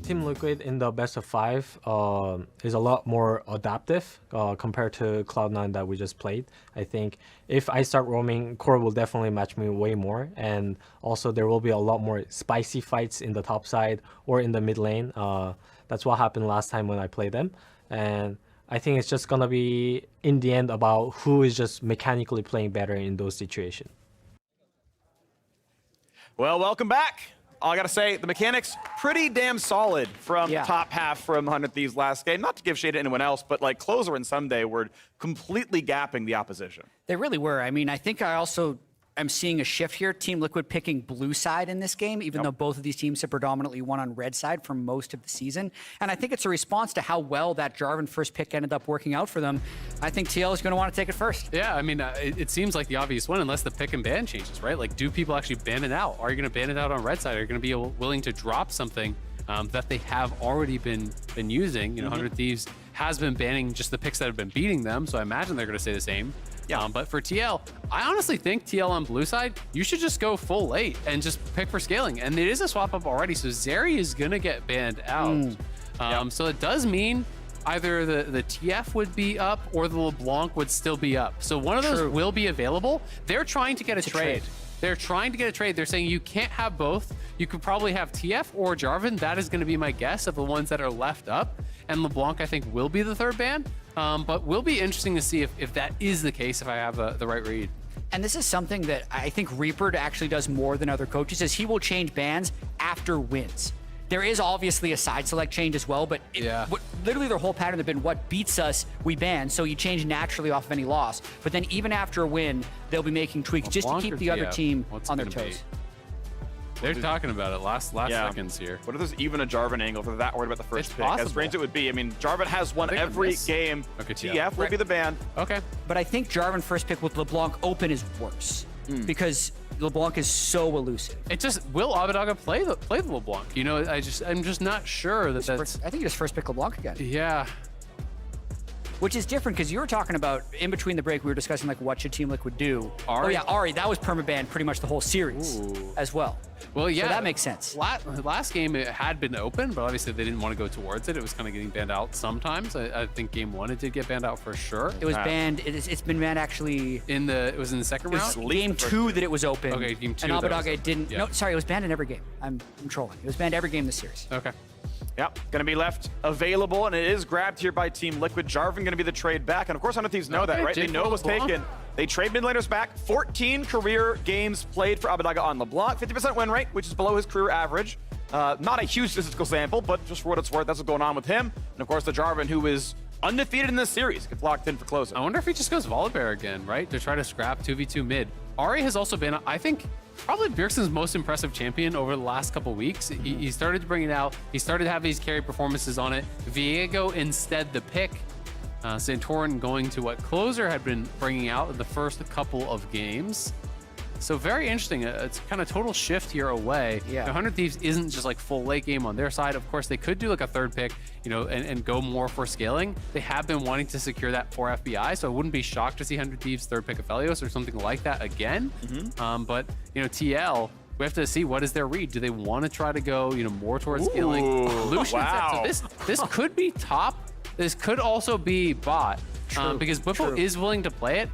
Team Liquid in the best of 5 is a lot more adaptive compared to Cloud9 that we just played. I think if I start roaming, Core will definitely match me way more, and also there will be a lot more spicy fights in the top side or in the mid lane. That's what happened last time when I played them, and I think it's just gonna be in the end about who is just mechanically playing better in those situations. Well, welcome back. I gotta say, the mechanics pretty damn solid from top half from 100 Thieves last game. Not to give shade to anyone else, but like Closer and Sunday were completely gapping the opposition. They really were. I mean, I think I also am seeing a shift here. Team Liquid picking blue side in this game, even though both of these teams have predominantly won on red side for most of the season. And I think it's a response to how well that Jarvan first pick ended up working out for them. I think TL is going to want to take it first. Yeah, I mean, it seems like the obvious one, unless the pick and ban changes, right? Like, do people actually ban it out? Are you going to ban it out on red side? Are you going to be willing to drop something that they have already been using? You know, 100 Thieves has been banning just the picks that have been beating them, so I imagine they're going to say the same. Yeah. But for TL, I honestly think TL on blue side, you should just go full late and just pick for scaling. And it is a swap up already, so Zeri is going to get banned out. So it does mean either the TF would be up or the LeBlanc would still be up. So one of those will be available. They're trying to get a trade. They're trying to get a trade. They're saying you can't have both. You could probably have TF or Jarvan. That is going to be my guess of the ones that are left up. And LeBlanc, I think, will be the third ban. But will be interesting to see if that is the case, if I have the right read. And this is something that I think Reaper actually does more than other coaches, is he will change bans after wins. There is obviously a side select change as well, but literally their whole pattern has been what beats us, we ban. So you change naturally off of any loss. But then even after a win, they'll be making tweaks just to keep the other team on their toes. They're talking about it last seconds here. What if there's even a Jarvan angle if they're that worried about the first pick? Possible. As strange it would be. I mean, Jarvan has won every game. TF will be the ban. Okay. But I think Jarvan first pick with LeBlanc open is worse because LeBlanc is so elusive. It just, will Abidaga play the LeBlanc? You know, I'm just not sure that that's... I think you just first pick LeBlanc again. Yeah. Which is different because you were talking about, in between the break, we were discussing like what should Team Liquid do. Ahri? Oh yeah, Ahri, that was permabanned pretty much the whole series as well. Well, yeah. So that makes sense. Last game, it had been open, but obviously they didn't want to go towards it. It was kind of getting banned out sometimes. I think game 1 it did get banned out for sure. It was banned, it's been banned actually. It was in the second round? Game 2 that it was open. Okay, game 2. And Abidaga didn't, no, sorry, it was banned in every game. I'm trolling. It was banned every game this series. Okay. Yep, gonna be left available, and it is grabbed here by Team Liquid. Jarvan gonna be the trade back, and of course 100 Thieves know that, right? They know it was taken. They trade mid laners back. 14 career games played for Abidaga on LeBlanc. 50% win rate, which is below his career average. Not a huge statistical sample, but just for what it's worth, that's what's going on with him. And of course the Jarvan, who is undefeated in this series, gets locked in for closer. I wonder if he just goes Volibear again, right? To try to scrap 2v2 mid. Ahri has also been, I think, probably Bjergsen's most impressive champion over the last couple weeks. He started to bring it out. He started to have these carry performances on it. Viego instead the pick. Santorin going to what Closer had been bringing out in the first couple of games. So very interesting. It's kind of total shift here away. Yeah. 100 Thieves isn't just like full late game on their side. Of course, they could do like a third pick, you know, and go more for scaling. They have been wanting to secure that for FBI, so I wouldn't be shocked to see 100 Thieves third pick Aphelios or something like that again. But, you know, TL, we have to see what is their read. Do they want to try to go, you know, more towards scaling? Lucian said, so this could be top. This could also be bot because Whipple is willing to play it.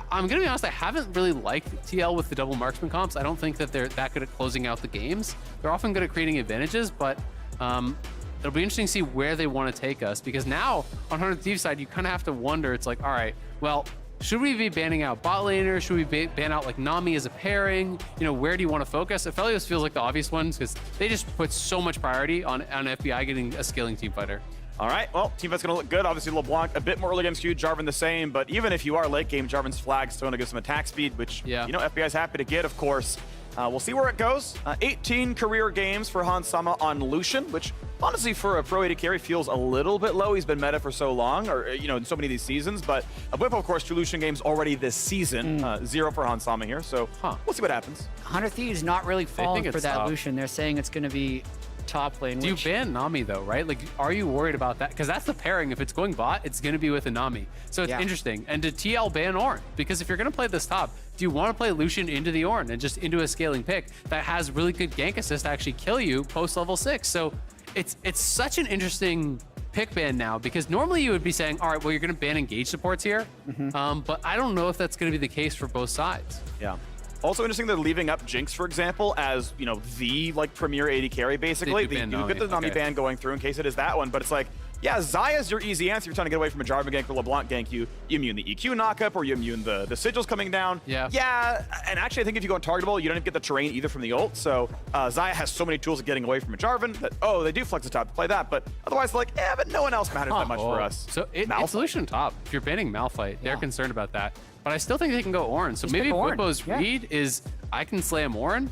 I'm gonna be honest, I haven't really liked TL with the double marksman comps. I don't think that they're that good at closing out the games. They're often good at creating advantages, but it'll be interesting to see where they want to take us, because now on 100 Thieves side, you kind of have to wonder, it's like, all right, well, should we be banning out bot laners? Should we ban out like Nami as a pairing? You know, where do you want to focus? Aphelios feels like the obvious ones because they just put so much priority on FBI getting a scaling team fighter. All right, well, team fight's gonna look good. Obviously, LeBlanc a bit more early game skewed, Jarvan the same, but even if you are late game, Jarvan's flag's still gonna give some attack speed, which, you know, FBI's happy to get, of course. We'll see where it goes. 18 career games for Hans Sama on Lucian, which honestly for a pro AD carry feels a little bit low. He's been meta for so long, or, you know, in so many of these seasons, but a Whip, of course, 2 Lucian games already this season. 0 for Hans Sama here, so we'll see what happens. 100 Thieves not really falling for that Lucian. They're saying it's gonna be top lane. Do you ban Nami though, right? Like, are you worried about that? Because that's the pairing. If it's going bot, it's going to be with a Nami. So it's interesting. And did TL ban Ornn? Because if you're going to play this top, do you want to play Lucian into the Ornn and just into a scaling pick that has really good gank assist to actually kill you post level 6? So it's such an interesting pick ban now, because normally you would be saying, all right, well, you're going to ban engage supports here. But I don't know if that's going to be the case for both sides. Yeah. Also interesting, they're leaving up Jinx, for example, as, you know, the like premier AD carry, basically. They do get the Nami ban going through in case it is that one, but it's like, yeah, Zaya's your easy answer. You're trying to get away from a Jarvan gank or LeBlanc gank. You immune the EQ knockup, or you immune the sigils coming down. Yeah, and actually I think if you go untargetable, you don't even get the terrain either from the ult. So Zaya has so many tools of getting away from a Jarvan that, oh, they do flex the top to play that, but otherwise like, yeah, but no one else matters that much for us. So it's Lucian top. If you're banning Malphite, they're concerned about that. But I still think they can go Ornn. So maybe Bwipo's read is, I can slam Ornn.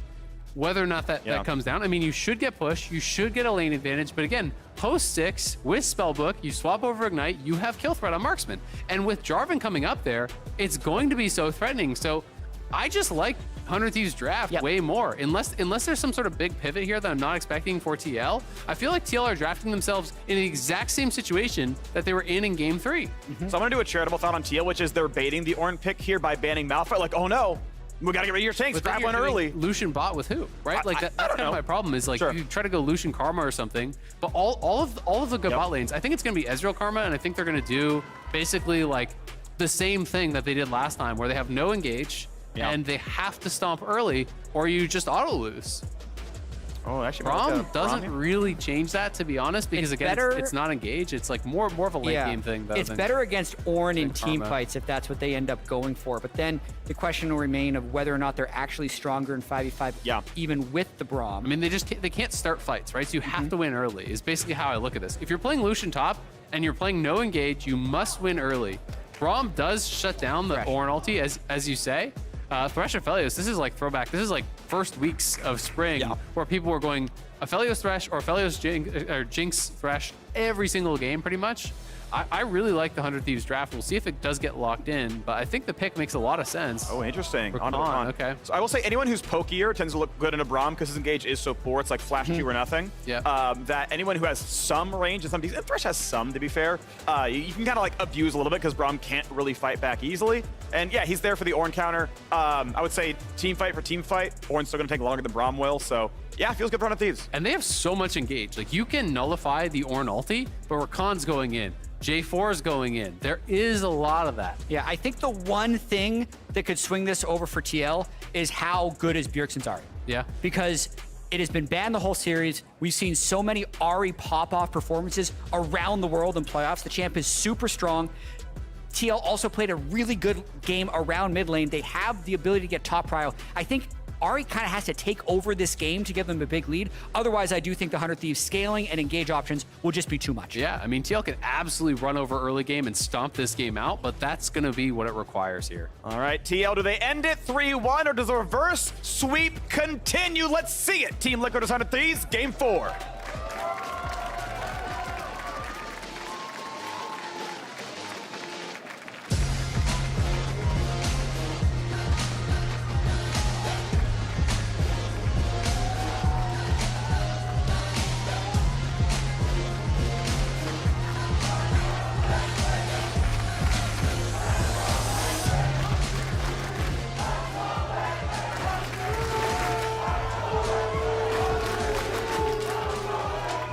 Whether or not that comes down, I mean, you should get push, you should get a lane advantage, but again, post 6 with Spellbook, you swap over Ignite, you have kill threat on Marksman. And with Jarvan coming up there, it's going to be so threatening. So I just like 100 Thieves draft way more. Unless there's some sort of big pivot here that I'm not expecting for TL, I feel like TL are drafting themselves in the exact same situation that they were in Game 3. So I'm gonna do a charitable thought on TL, which is they're baiting the Ornn pick here by banning Malphite. Like, oh no, we gotta get rid of your tanks, grab one early. Lucian bot with who, right? Like that's kind of my problem is like you try to go Lucian Karma or something, but all of the good bot lanes, I think it's gonna be Ezreal Karma, and I think they're gonna do basically like the same thing that they did last time, where they have no engage and they have to stomp early, or you just auto lose. Oh, actually, Braum doesn't really change that, to be honest, because again, it's not engaged. It's like more of a late game thing. It's better against Ornn in team fights if that's what they end up going for. But then the question will remain of whether or not they're actually stronger in 5v5, even with the Braum. I mean, they can't start fights, right? So you have to win early. Is basically how I look at this. If you're playing Lucian top and you're playing no engage, you must win early. Braum does shut down the Ornn ulti, as you say. Thresh Aphelios, this is like throwback. This is like first weeks of spring where people were going Aphelios Thresh or Aphelios Jinx Thresh every single game pretty much. I really like the 100 Thieves draft. We'll see if it does get locked in, but I think the pick makes a lot of sense. Oh, interesting. On. Okay. So I will say anyone who's pokier tends to look good in a Braum because his engage is so poor. It's like flash 2 or nothing. That anyone who has some range and some decent, and Thresh has some, to be fair, you can kind of like abuse a little bit because Braum can't really fight back easily. And yeah, he's there for the Ornn counter. I would say team fight for team fight. Ornn's still going to take longer than Braum will, so yeah, feels good for 100 Thieves. And they have so much engage. Like, you can nullify the Ornn ulti, but Rakan's going in. J4 is going in. There is a lot of that. Yeah, I think the one thing that could swing this over for TL is how good is Bjergsen's Ahri. Yeah. Because it has been banned the whole series. We've seen so many Ahri pop-off performances around the world in playoffs. The champ is super strong. TL also played a really good game around mid lane. They have the ability to get top prio. I think Ahri kind of has to take over this game to give them a big lead. Otherwise, I do think the 100 Thieves scaling and engage options will just be too much. Yeah, I mean, TL can absolutely run over early game and stomp this game out, but that's going to be what it requires here. All right, TL, do they end it 3-1, or does the reverse sweep continue? Let's see it. Team Liquid is 100 Thieves, Game 4.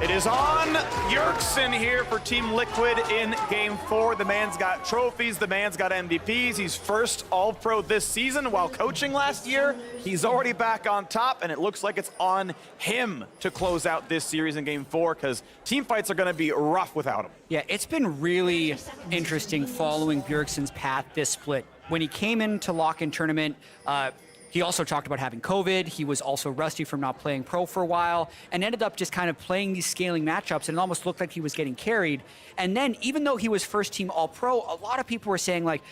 It is on Bjergsen here for Team Liquid in Game 4. The man's got trophies, the man's got MVPs. He's first All-Pro this season while coaching last year. He's already back on top, and it looks like it's on him to close out this series in Game 4 because team fights are going to be rough without him. Yeah, it's been really interesting following Bjergsen's path this split. When he came into lock-in tournament, he also talked about having COVID. He was also rusty from not playing pro for a while and ended up just kind of playing these scaling matchups, and it almost looked like he was getting carried. And then even though he was first team All-Pro, a lot of people were saying like,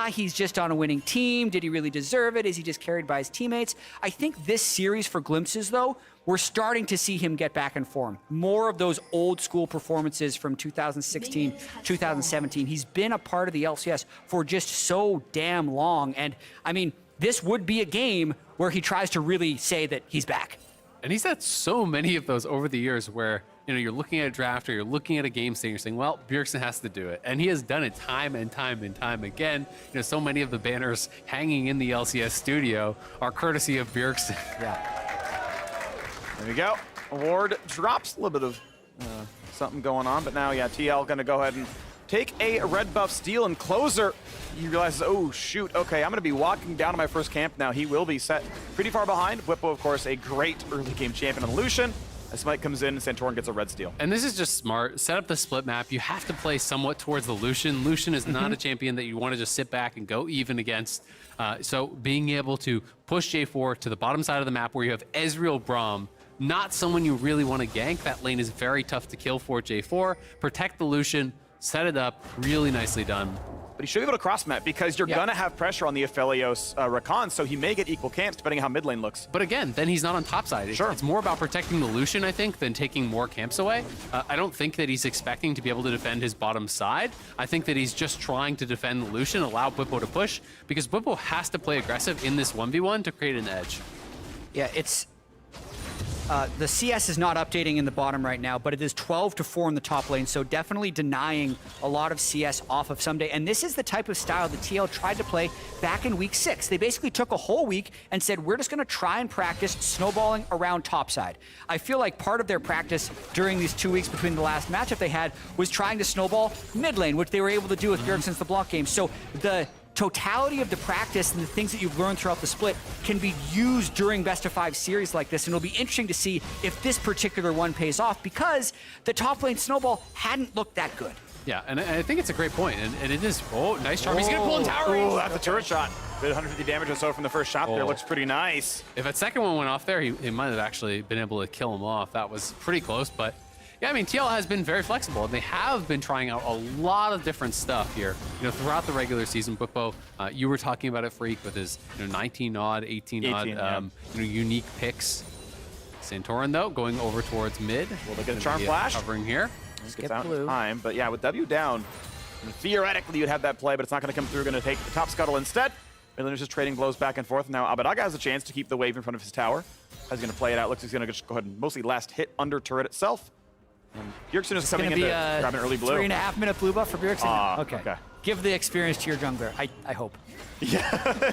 he's just on a winning team. Did he really deserve it? Is he just carried by his teammates? I think this series for Glimpses, though, we're starting to see him get back in form. More of those old school performances from 2016, 2017. He's been a part of the LCS for just so damn long. And I mean, this would be a game where he tries to really say that he's back. And he's had so many of those over the years where, you know, you're looking at a draft or you're looking at a game state and you're saying, well, Bjergsen has to do it. And he has done it time and time and time again. You know, so many of the banners hanging in the LCS studio are courtesy of Bjergsen. Yeah. There we go. Award drops. A little bit of something going on. But now, yeah, TL going to go ahead and take a red buff steal, and Closer, he realizes, oh, shoot, okay, I'm going to be walking down to my first camp now. He will be set pretty far behind. Bwipo, of course, a great early game champion on Lucian. As Smite comes in, Santorin gets a red steal. And this is just smart. Set up the split map. You have to play somewhat towards the Lucian. Lucian is not a champion that you want to just sit back and go even against. So being able to push J4 to the bottom side of the map where you have Ezreal Braum, not someone you really want to gank. That lane is very tough to kill for J4. Protect the Lucian, set it up, really nicely done. But he should be able to cross map because you're going to have pressure on the Aphelios Rakan, so he may get equal camps depending on how mid lane looks. But again, then he's not on top side. Sure. It's more about protecting the Lucian, I think, than taking more camps away. I don't think that he's expecting to be able to defend his bottom side. I think that he's just trying to defend the Lucian, allow Bwipo to push, because Bwipo has to play aggressive in this 1v1 to create an edge. Yeah, it's... the CS is not updating in the bottom right now, but it is 12-4 in the top lane, so definitely denying a lot of CS off of Someday. And this is the type of style that TL tried to play back in week 6. They basically took a whole week and said, we're just going to try and practice snowballing around topside. I feel like part of their practice during these 2 weeks between the last matchup they had was trying to snowball mid lane, which they were able to do with Bjergsen's the block game. So the totality of the practice and the things that you've learned throughout the split can be used during best of 5 series like this, and it'll be interesting to see if this particular one pays off, because the top lane snowball hadn't looked that good. Yeah, and I think it's a great point, and it is. Oh, nice charm. He's gonna pull in tower range. Oh, that's a turret shot. Did 150 damage or so from the first shot there. Looks pretty nice. If that second one went off there, he might have actually been able to kill him off. That was pretty close, but yeah, I mean, TL has been very flexible, and they have been trying out a lot of different stuff here. You know, throughout the regular season, Bwipo, you were talking about it, Freak, with his 19-odd, 18-odd, unique picks. Santorin, though, going over towards mid. Will they get a charm flash? Covering here. Gets out in time, but yeah, with W down, theoretically you'd have that play, but it's not going to come through. Going to take the top scuttle instead. Midlaner's just trading blows back and forth. Now Abbedagga has a chance to keep the wave in front of his tower. He's going to play it out. Looks like he's going to just go ahead and mostly last hit under turret itself. And Bjergsen is coming in to grab an early blue. 3.5 minute blue buff for Bjergsen? Okay. Give the experience to your jungler, I hope. Yeah.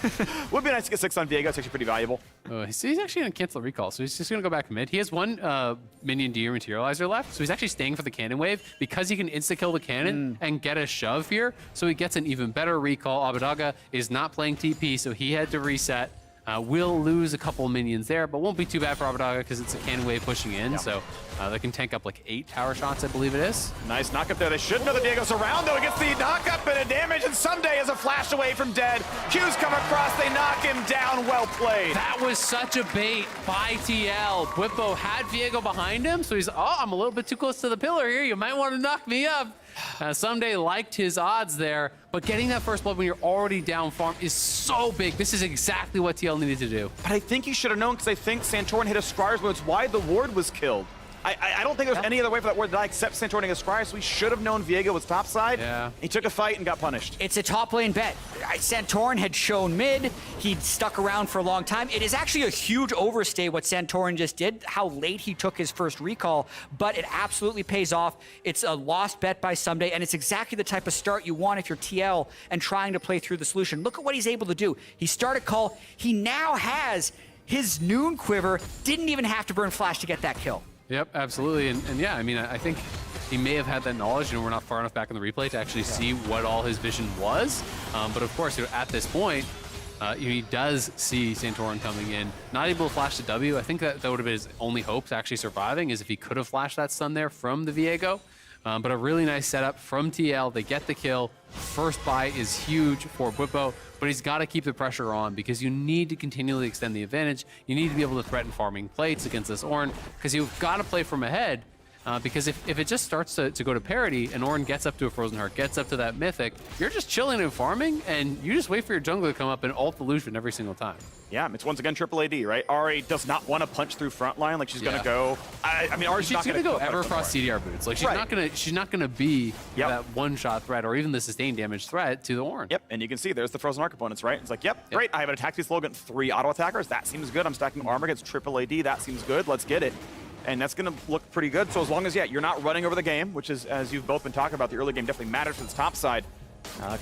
Would be nice to get 6 on Viego. It's actually pretty valuable. He's actually going to cancel the recall, so he's just going to go back mid. He has one minion dematerializer left, so he's actually staying for the cannon wave because he can insta-kill the cannon and get a shove here, so he gets an even better recall. Abbedagga is not playing TP, so he had to reset. Will lose a couple minions there, but won't be too bad for Abbedagga because it's a cannon wave pushing in, so they can tank up like 8 tower shots, I believe it is. Nice knock up there. They should know that Diego's around, though. He gets the knock up and a damage, and Someday is a flash away from dead. Q's come across, they knock him down. Well played. That was such a bait by TL. Bwipo had Viego behind him, so he's, I'm a little bit too close to the pillar here. You might want to knock me up. Someday liked his odds there, but getting that first blood when you're already down farm is so big. This is exactly what TL needed to do. But I think he should have known, because I think Santorin hit a Scryer's, but it's why the ward was killed. I don't think there's any other way for that ward to die except Santorin hitting a Scryer, so he should have known Viego was topside. Yeah. He took a fight and got punished. It's a top lane bet. Santorin had shown mid. He'd stuck around for a long time. It is actually a huge overstay what Santorin just did, how late he took his first recall, but it absolutely pays off. It's a lost bet by Someday, and it's exactly the type of start you want if you're TL and trying to play through the solution. Look at what he's able to do. He started call. He now has his noon quiver. Didn't even have to burn flash to get that kill. Yep, absolutely. And yeah, I mean, I think he may have had that knowledge. We're not far enough back in the replay to actually see what all his vision was. But of course, at this point, he does see Santorin coming in, not able to flash the W. I think that would have been his only hope to actually surviving, is if he could have flashed that stun there from the Viego. But a really nice setup from TL. They get the kill. First buy is huge for Bwipo, but he's got to keep the pressure on because you need to continually extend the advantage. You need to be able to threaten farming plates against this Ornn because you've got to play from ahead. Because if it just starts to go to parity and Ornn gets up to a Frozen Heart, gets up to that Mythic, you're just chilling and farming, and you just wait for your jungler to come up and ult the Lucian every single time. Yeah, it's once again triple AD, right? Ahri does not want to punch through front line. Like, she's going to go... I mean, Ahri's not going to go Everfrost CDR boots. Like, she's not gonna be that one-shot threat or even the sustained damage threat to the Ornn. Yep, and you can see there's the Frozen Heart components, right? It's like, yep, great. I have an attack speed slow against 3 auto attackers. That seems good. I'm stacking armor against triple AD. That seems good. Let's get it. And that's going to look pretty good. So as long as, you're not running over the game, which is, as you've both been talking about, the early game definitely matters for this top side.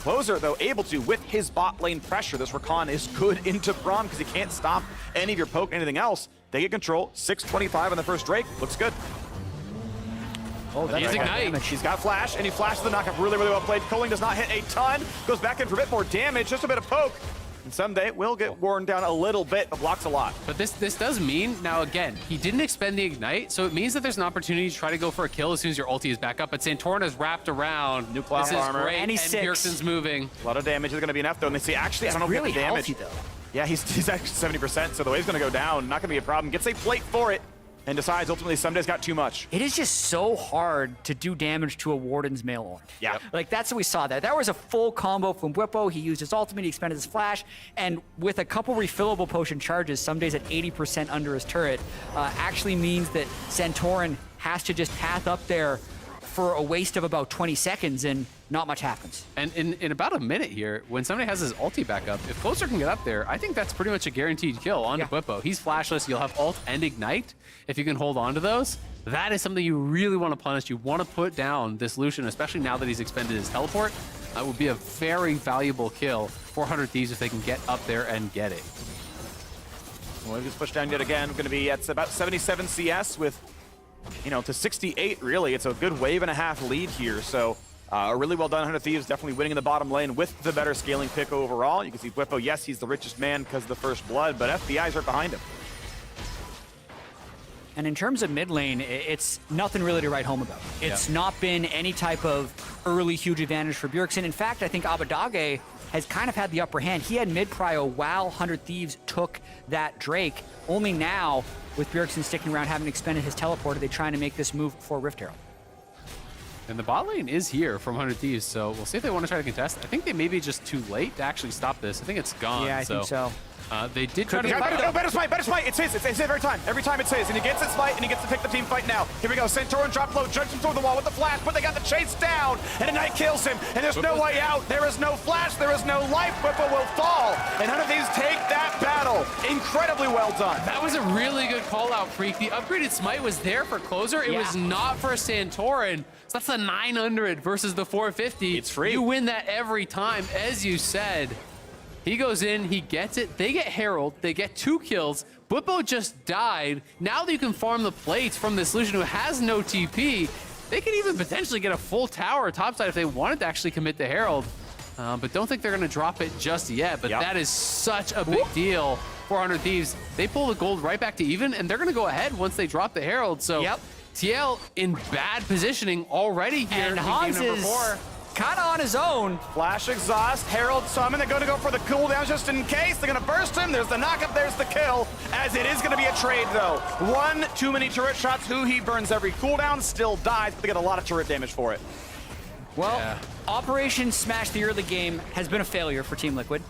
Closer, though, able to, with his bot lane pressure, this Rakan is good into Braum because he can't stop any of your poke, anything else. They get control. 625 on the first Drake. Looks good. Oh, that's He's Ignite. He's got flash, and he flashes the knockup really, really well played. Coling does not hit a ton. Goes back in for a bit more damage, just a bit of poke. And someday will get worn down a little bit, but blocks a lot. But this does mean, now again, he didn't expend the Ignite, so it means that there's an opportunity to try to go for a kill as soon as your ulti is back up. But Santorin is wrapped around. New cloth armor. Great, And he's 6. Bjergsen's moving. A lot of damage is going to be enough, though. And they see, actually, I don't know if Really we have the damage. healthy, though. Yeah, he's actually 70%, so the wave's going to go down. Not going to be a problem. Gets a plate for it, and decides ultimately Someday's got too much. It is just so hard to do damage to a Warden's Mail Orb. Yeah. Like, that's what we saw there. That was a full combo from Whippo. He used his ultimate, he expended his flash, and with a couple refillable potion charges, Someday's at 80% under his turret, actually means that Santorin has to just path up there for a waste of about 20 seconds, and not much happens. And in about a minute here, when somebody has his ulti back up, if Closer can get up there, I think that's pretty much a guaranteed kill onto Whippo. He's flashless. You'll have ult and ignite if you can hold on to those. That is something you really want to punish. You want to put down this Lucian, especially now that he's expended his teleport. That would be a very valuable kill for 100 Thieves if they can get up there and get it. Well, gets pushed down yet again. Going to be at about 77 CS with, to 68, really. It's a good wave and a half lead here. So a really well done 100 Thieves, definitely winning in the bottom lane with the better scaling pick overall. You can see Whippo, yes, he's the richest man because of the first blood, but FBI's right behind him. And in terms of mid lane, it's nothing really to write home about. It's not been any type of early huge advantage for Bjergsen. In fact, I think Abadage has kind of had the upper hand. He had mid prio while 100 Thieves took that Drake. Only now, with Bjergsen sticking around, having expended his teleport, are they trying to make this move for Rift Herald. And the bot lane is here from 100 Thieves, so we'll see if they want to try to contest. I think they may be just too late to actually stop this. I think it's gone. Yeah, I think so. They did try to... Better smite, better smite. It's his every time. Every time it's his, and he gets it smite, and he gets to pick the team fight now. Here we go, Santorin drop low, judges him toward the wall with the flash, but they got the chase down, and Ignite kills him, and there's no way out. There is no flash, there is no life. Whippo will fall, and 100 Thieves take that battle. Incredibly well done. That was a really good call out, Freak. The upgraded smite was there for Closer. It was not for Santorin. So that's the 900 versus the 450. It's free. You win that every time, as you said. He goes in, he gets it. They get Herald, they get 2 kills. Whippo just died. Now that you can farm the plates from this Lucian who has no TP, they could even potentially get a full tower topside if they wanted to actually commit to Herald. But don't think they're going to drop it just yet. But that is such a big deal for 100 Thieves. They pull the gold right back to even, and they're going to go ahead once they drop the Herald. So TL in bad positioning already here. And Hans is kind of on his own. Flash exhaust, Herald summon. They're going to go for the cooldown just in case. They're going to burst him. There's the knockup. There's the kill. As it is going to be a trade, though. One too many turret shots. Who he burns every cooldown still dies, but they get a lot of turret damage for it. Well, Operation Smash the early game has been a failure for Team Liquid.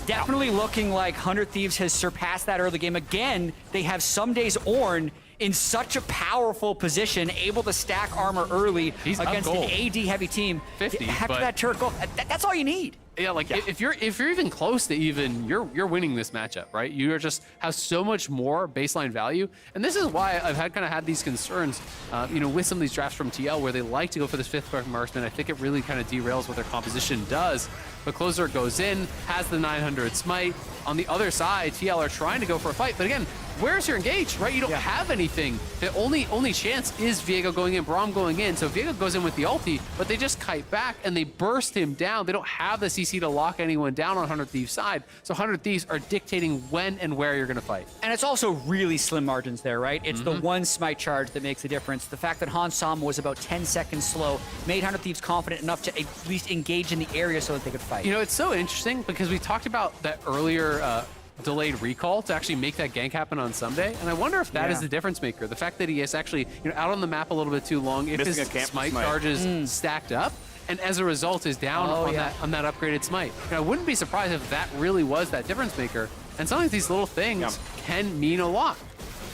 Definitely looking like 100 Thieves has surpassed that early game. Again, they have Someday's Ornn in such a powerful position, able to stack armor early against an AD-heavy team. 50, After that turret goal, that's all you need. Yeah, like if you're even close to even, you're winning this matchup, right? You are just have so much more baseline value, and this is why I've had these concerns, with some of these drafts from TL where they like to go for this 5th marksman. I think it really kind of derails what their composition does. But Closer goes in, has the 900 smite. On the other side, TL are trying to go for a fight, but again, where's your engage, right? You don't have anything. The only chance is Viego going in, Braum going in. So Viego goes in with the ulti, but they just kite back and they burst him down. They don't have the CC to lock anyone down on 100 Thieves' side. So 100 Thieves are dictating when and where you're going to fight. And it's also really slim margins there, right? It's the one smite charge that makes the difference. The fact that Hans Sama was about 10 seconds slow made 100 Thieves confident enough to at least engage in the area so that they could fight. It's so interesting because we talked about that earlier delayed recall to actually make that gank happen on Someday, and I wonder if that is the difference maker. The fact that he is actually out on the map a little bit too long, if his smite charges stacked up, and as a result is down on that upgraded smite. I wouldn't be surprised if that really was that difference maker, and sometimes these little things can mean a lot.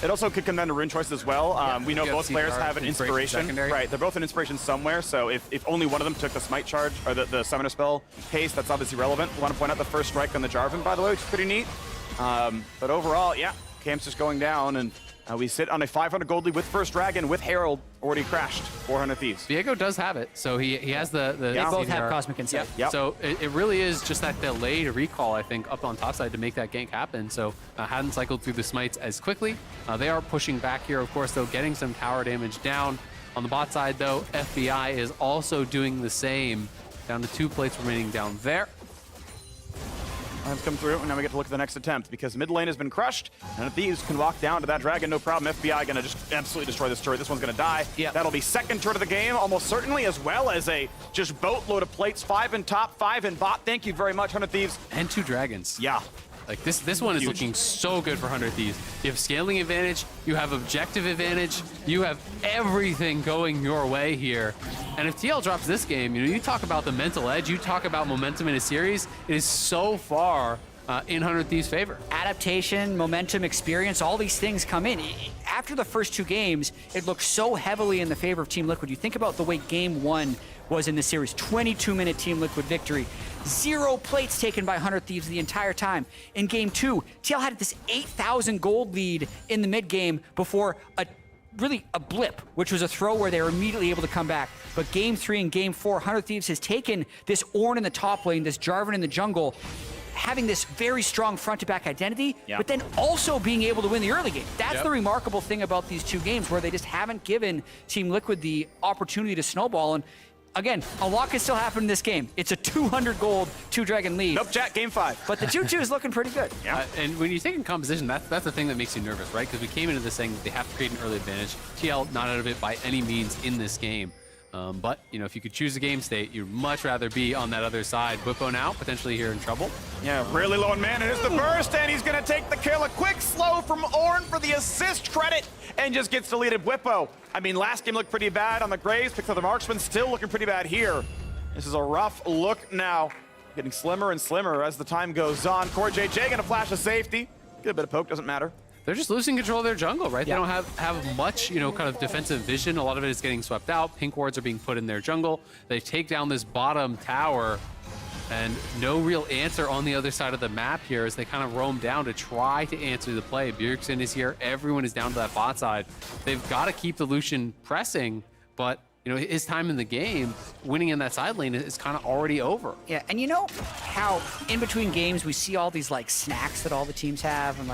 It also could come down to rune choice as well. We know both players have an inspiration. Right, they're both an inspiration somewhere, so if only one of them took the smite charge, or the summoner spell haste, that's obviously relevant. I want to point out the first strike on the Jarvan, by the way, which is pretty neat. But overall, Camp's just going down, and we sit on a 500 gold lead with First Dragon, with Herald already crashed 400 Thieves. Viego does have it, so he has the They both have Cosmic Insight. So it really is just that delayed recall, I think, up on top side to make that gank happen. So hadn't cycled through the smites as quickly. They are pushing back here, of course, though, getting some tower damage down. On the bot side, though, FBI is also doing the same. Down to 2 plates remaining down there. Lines come through, and now we get to look at the next attempt because mid lane has been crushed, and Thieves can walk down to that dragon, no problem. FBI gonna just absolutely destroy this turret. This one's gonna die. Yep. That'll be second turret of the game, almost certainly, as well as a just boatload of plates. 5 in top, 5 in bot. Thank you very much, 100 Thieves. And 2 dragons. Yeah. Like this one is Huge. looking so good for 100 Thieves. You have scaling advantage, you have objective advantage, you have everything going your way here. And if TL drops this game, you talk about the mental edge, you talk about momentum in a series, it is so far in 100 Thieves' favor. Adaptation, momentum, experience, all these things come in. After the first 2 games, it looked so heavily in the favor of Team Liquid. You think about the way Game 1 was in the series, 22-minute Team Liquid victory. 0 plates taken by 100 Thieves the entire time. In Game 2, TL had this 8,000 gold lead in the mid game before a blip, which was a throw where they were immediately able to come back. But Game 3 and Game 4, 100 Thieves has taken this Ornn in the top lane, this Jarvan in the jungle, having this very strong front-to-back identity, but then also being able to win the early game. That's the remarkable thing about these 2 games, where they just haven't given Team Liquid the opportunity to snowball. And again, a lot can still happen in this game. It's a 200 gold, 2-dragon lead. Nope, Jack, game 5. But the 2-2 is looking pretty good. Yeah. And when you think in composition, that's the thing that makes you nervous, right? Because we came into this saying that they have to create an early advantage. TL not out of it by any means in this game. But, if you could choose a game state, you'd much rather be on that other side. Bwipo now, potentially here in trouble. Yeah, really low in mana. Here's the burst, and he's going to take the kill. A quick slow from Ornn for the assist credit, and just gets deleted. Bwipo, I mean, last game looked pretty bad on the Graves, picks up the Marksman, still looking pretty bad here. This is a rough look now. Getting slimmer and slimmer as the time goes on. CoreJJ going to flash a safety. Get a bit of poke, doesn't matter. They're just losing control of their jungle, right? They don't have much, kind of defensive vision. A lot of it is getting swept out. Pink wards are being put in their jungle. They take down this bottom tower, and no real answer on the other side of the map here as they kind of roam down to try to answer the play. Bjergsen is here. Everyone is down to that bot side. They've got to keep the Lucian pressing, but his time in the game, winning in that side lane is kind of already over. Yeah, and you know how in between games we see all these snacks that all the teams have, and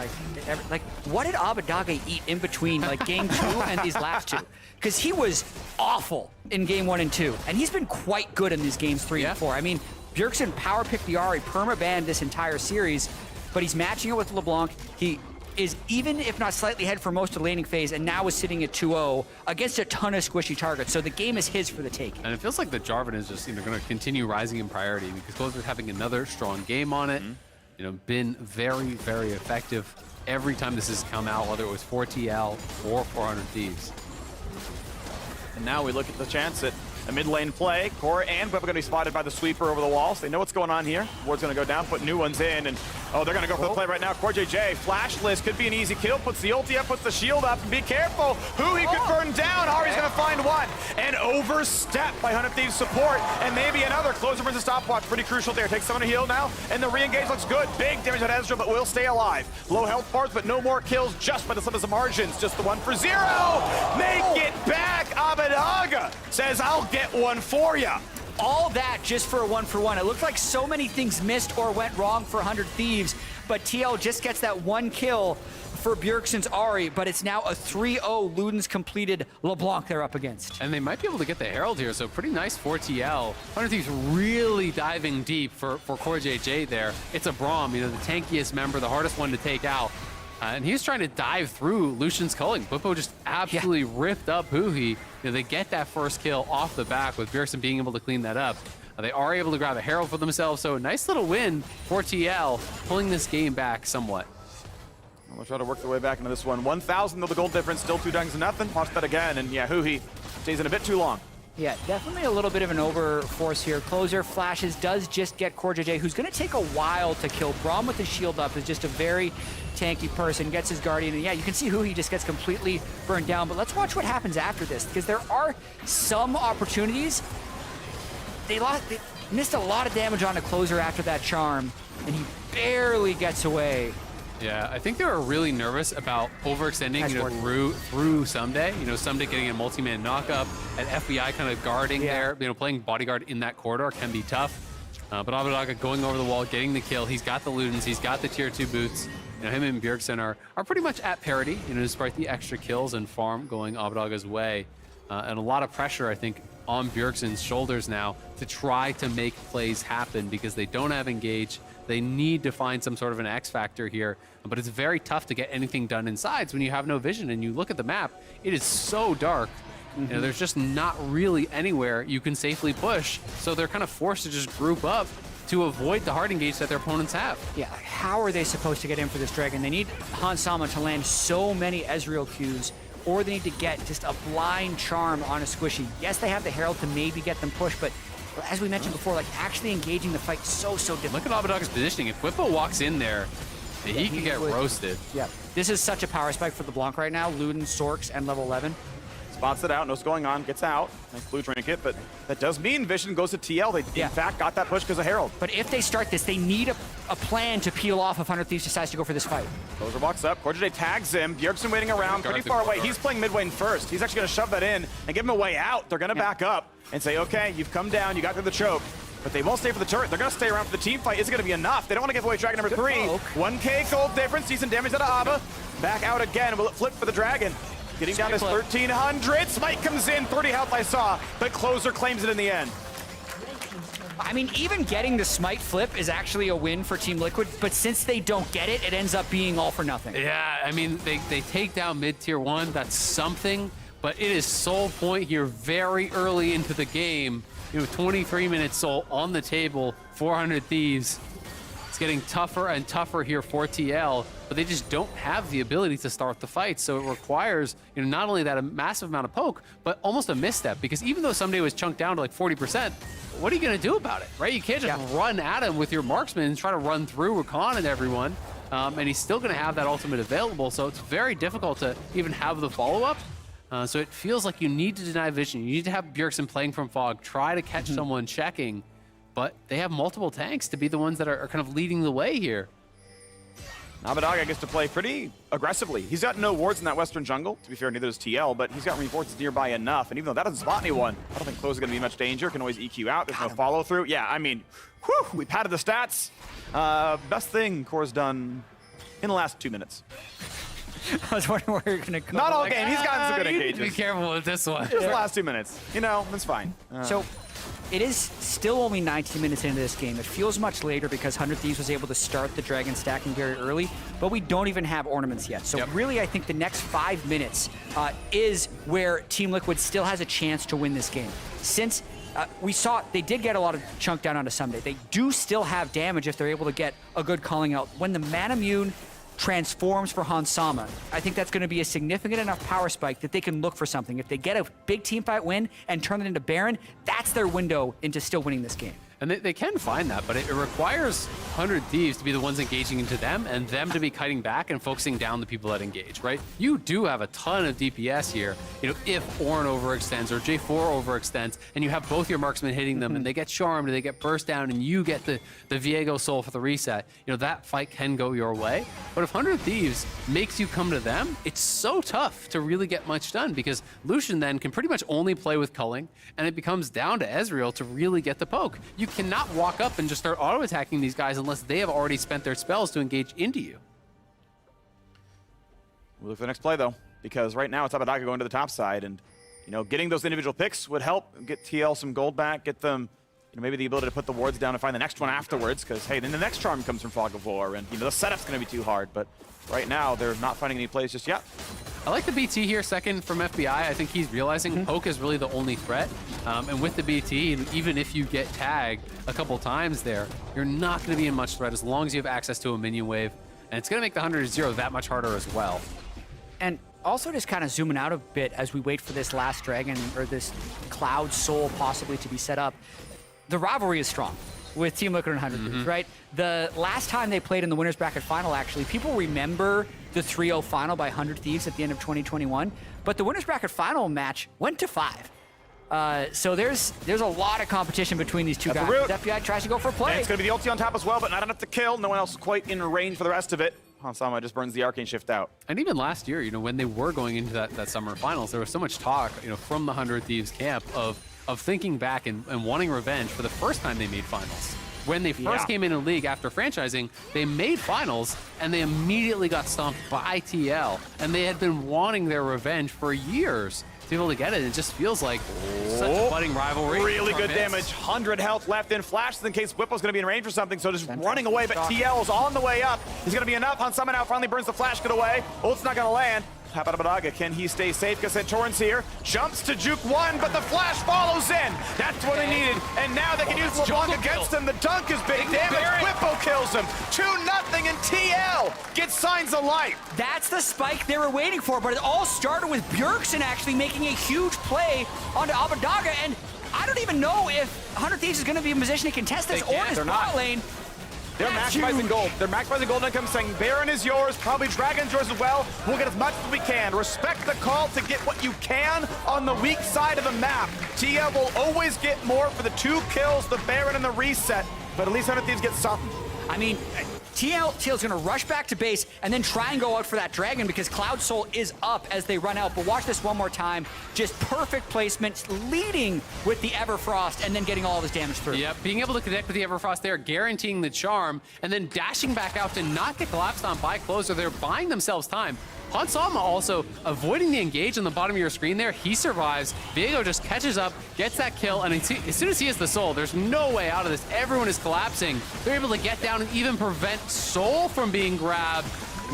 what did Abadaga eat in between game 2 and these last 2? Because he was awful in game 1 and 2, and he's been quite good in these games 3 and 4. I mean, Bjergsen power picked the Ahri, perma-banned this entire series, but he's matching it with LeBlanc. He is even if not slightly ahead for most of the laning phase, and now is sitting at 2-0 against a ton of squishy targets. So the game is his for the taking. And it feels like the Jarvan is just going to continue rising in priority because Closer's having another strong game on it. Been very, very effective every time this has come out, whether it was 4TL or 400 Thieves. And now we look at the chance at a mid lane play. Core and Bwipo going to be spotted by the sweeper over the wall, so they know what's going on here. Ward's going to go down, put new ones in, and they're going to go for the play right now. CoreJJ, flashless, could be an easy kill, puts the ulti up, puts the shield up, and be careful who he could burn down. Ahri's going to find one, and overstep by 100 Thieves support, and maybe another. Closer brings a stopwatch, pretty crucial there. Takes someone to heal now, and the re-engage looks good. Big damage on Ezreal, but will stay alive. Low health bars, but no more kills just by the slim of the margins. Just the 1 for 0. Make it back. Abadaga says, I'll get one for ya. All that just for a 1-for-1. It looked like so many things missed or went wrong for 100 Thieves, but TL just gets that 1 kill for Bjergsen's Ahri, but it's now a 3-0 Luden's completed LeBlanc they're up against. And they might be able to get the Herald here, so pretty nice for TL. 100 Thieves really diving deep for CoreJJ there. It's a Braum, the tankiest member, the hardest one to take out. And he was trying to dive through Lucian's culling. Bwipo just absolutely ripped up Huhi. They get that first kill off the back with Bjergsen being able to clean that up. They are able to grab a Herald for themselves, so a nice little win for TL, pulling this game back somewhat. We'll try to work their way back into this one. 1,000 of the gold difference, still 2 dunks to nothing. Watch that again, and yeah, Huhi stays in a bit too long. Yeah, definitely a little bit of an overforce here. Closer flashes, does just get CoreJJ, who's going to take a while to kill. Braum with his shield up is just a very tanky person, gets his Guardian, and yeah, you can see who he just gets completely burned down. But let's watch what happens after this, because there are some opportunities. They missed a lot of damage on a Closer after that charm, and he barely gets away. Yeah, I think they were really nervous about overextending, through Someday. Someday getting a multi-man knockup, and FBI kind of guarding there. Playing bodyguard in that corridor can be tough. But Abadaga going over the wall, getting the kill. He's got the Ludens, he's got the tier 2 boots. Him and Bjergsen are pretty much at parity, despite the extra kills and farm going Abadaga's way. and a lot of pressure, I think, on Bjergsen's shoulders now to try to make plays happen because they don't have engage. They need to find some sort of an X factor here, but it's very tough to get anything done inside when you have no vision. And you look at the map, it is so dark. You know, there's just not really anywhere you can safely push. So they're kind of forced to just group up to avoid the hard engage that their opponents have. Yeah, how are they supposed to get in for this Dragon? They need Hans Sama to land so many Ezreal Qs, or they need to get just a blind charm on a squishy. Yes, they have the Herald to maybe get them pushed, but as we mentioned before, like actually engaging the fight so difficult. Look at Abadog's positioning. If Whippo walks in there, he could get roasted. Yeah, this is such a power spike for the Blanc right now. Luden, Sorks, and level 11. Spots it out, knows what's going on, gets out. Nice blue trinket, but that does mean Vision goes to TL. They, in fact, got that push because of Herald. But if they start this, they need a plan to peel off if 100 Thieves decides to go for this fight. Closer walks up, Corjay tags him, Bjergsen waiting around, pretty far away. He's playing mid lane first. He's actually going to shove that in and give him a way out. They're going to back up and say, okay, you've come down, you got through the choke. But they won't stay for the turret. They're going to stay around for the team fight. Is it going to be enough? They don't want to give away Dragon number 3. 1k gold difference, decent damage out of Abba. Back out again. Will it flip for the Dragon? Getting down to 1,300. Smite comes in, 30 health I saw, but Closer claims it in the end. I mean, even getting the Smite flip is actually a win for Team Liquid, but since they don't get it, it ends up being all for nothing. Yeah, I mean, they take down mid-tier 1. That's something, but it is Soul Point here very early into the game. You know, 23 minutes Soul on the table, 400 Thieves. It's getting tougher and tougher here for TL, but they just don't have the ability to start the fight. So it requires, you know, not only that a massive amount of poke, but almost a misstep. Because even though Someday was chunked down to like 40%, what are you going to do about it, right? You can't just run at him with your marksman and try to run through Rakan and everyone. And he's still going to have that ultimate available. So it's very difficult to even have the follow-up. So it feels like you need to deny vision. You need to have Bjergsen playing from Fog, try to catch someone checking. But they have multiple tanks to be the ones that are kind of leading the way here. Abadaga gets to play pretty aggressively. He's got no wards in that western jungle. To be fair, neither does TL, but he's got reinforcements nearby enough. And even though that doesn't spot anyone, I don't think Close is going to be much danger. Can always EQ out. There's no follow through. Yeah, I mean, whew, we padded the stats. Best thing Core's done in the last 2 minutes. I was wondering where you're going to go. Not all game. He's gotten some good engagements. Be careful with this one. Just the last 2 minutes. You know, that's fine. So it is still only 19 minutes into this game. It feels much later because 100 Thieves was able to start the Dragon stacking very early, but we don't even have ornaments yet. So really, I think the next 5 minutes is where Team Liquid still has a chance to win this game. Since we saw they did get a lot of chunk down onto Someday, they do still have damage if they're able to get a good calling out. When the Manamune transforms for Hans Sama, I think that's going to be a significant enough power spike that they can look for something. If they get a big team fight win and turn it into Baron, that's their window into still winning this game. And they can find that, but it requires 100 Thieves to be the ones engaging into them and them to be kiting back and focusing down the people that engage, right? You do have a ton of DPS here. You know, if Ornn overextends or J4 overextends and you have both your marksmen hitting them and they get charmed and they get burst down and you get the Viego soul for the reset, you know, that fight can go your way. But if 100 Thieves makes you come to them, it's so tough to really get much done because Lucian then can pretty much only play with culling and it becomes down to Ezreal to really get the poke. You cannot walk up and just start auto-attacking these guys unless they have already spent their spells to engage into you. We'll look for the next play, though, because right now it's Abadaga going to the top side, and, you know, getting those individual picks would help get TL some gold back, get them, you know, maybe the ability to put the wards down and find the next one afterwards, because, hey, then the next charm comes from Fog of War, and, you know, the setup's going to be too hard, but right now they're not finding any plays just yet. I like the BT here, second from FBI. I think he's realizing poke is really the only threat. And with the BT, even if you get tagged a couple times there, you're not going to be in much threat as long as you have access to a minion wave. And it's going to make the 100-0 that much harder as well. And also just kind of zooming out a bit as we wait for this last Dragon or this Cloud Soul possibly to be set up, the rivalry is strong with Team Liquid and 100 Thieves, right? The last time they played in the Winners Bracket Final, actually, people remember the 3-0 final by 100 Thieves at the end of 2021, but the Winners Bracket Final match went to 5. So there's a lot of competition between these two guys. FBI tries to go for a play. And it's going to be the ulti on top as well, but not enough to kill. No one else quite in range for the rest of it. Hans Sama just burns the Arcane Shift out. And even last year, you know, when they were going into that summer finals, there was so much talk, you know, from the 100 Thieves camp of thinking back and wanting revenge for the first time they made finals. When they first came in the league after franchising, they made finals and they immediately got stomped by TL. And they had been wanting their revenge for years. to be able to get it. It just feels like such a budding rivalry. Really good Hits. damage. 100 health left in. Flashes in case Whipple's going to be in range or something, so just running away, but TL's on the way up. He's going to be enough. Han Summon out finally burns the flash get away. Ult's not going to land. How about Abadaga? Can he stay safe? Because Santorin's here. Jumps to juke one, but the flash follows in. That's what he needed. And now they can use LeBlanc against him. The dunk is big damage. Whippo kills him. 2-0, and TL gets signs of life. That's the spike they were waiting for, but it all started with Bjergsen actually making a huge play onto Abadaga, and I don't even know if 100 Thieves is going to be in position to contest this or his bot lane. They're maximizing gold. They're maximizing gold income, saying Baron is yours, probably Dragon's yours as well. We'll get as much as we can. Respect the call to get what you can on the weak side of the map. TL will always get more for the 2 kills, the Baron and the reset, but at least 100 Thieves get something. I mean, TL's gonna rush back to base and then try and go out for that dragon because Cloud Soul is up as they run out. But watch this one more time. Just perfect placement, leading with the Everfrost and then getting all of his damage through. Yep, being able to connect with the Everfrost there, guaranteeing the charm, and then dashing back out to not get collapsed on by closer. They're buying themselves time. Hansama also avoiding the engage on the bottom of your screen there. He survives. Viego just catches up, gets that kill, and as soon as he has the soul, there's no way out of this. Everyone is collapsing. They're able to get down and even prevent Soul from being grabbed.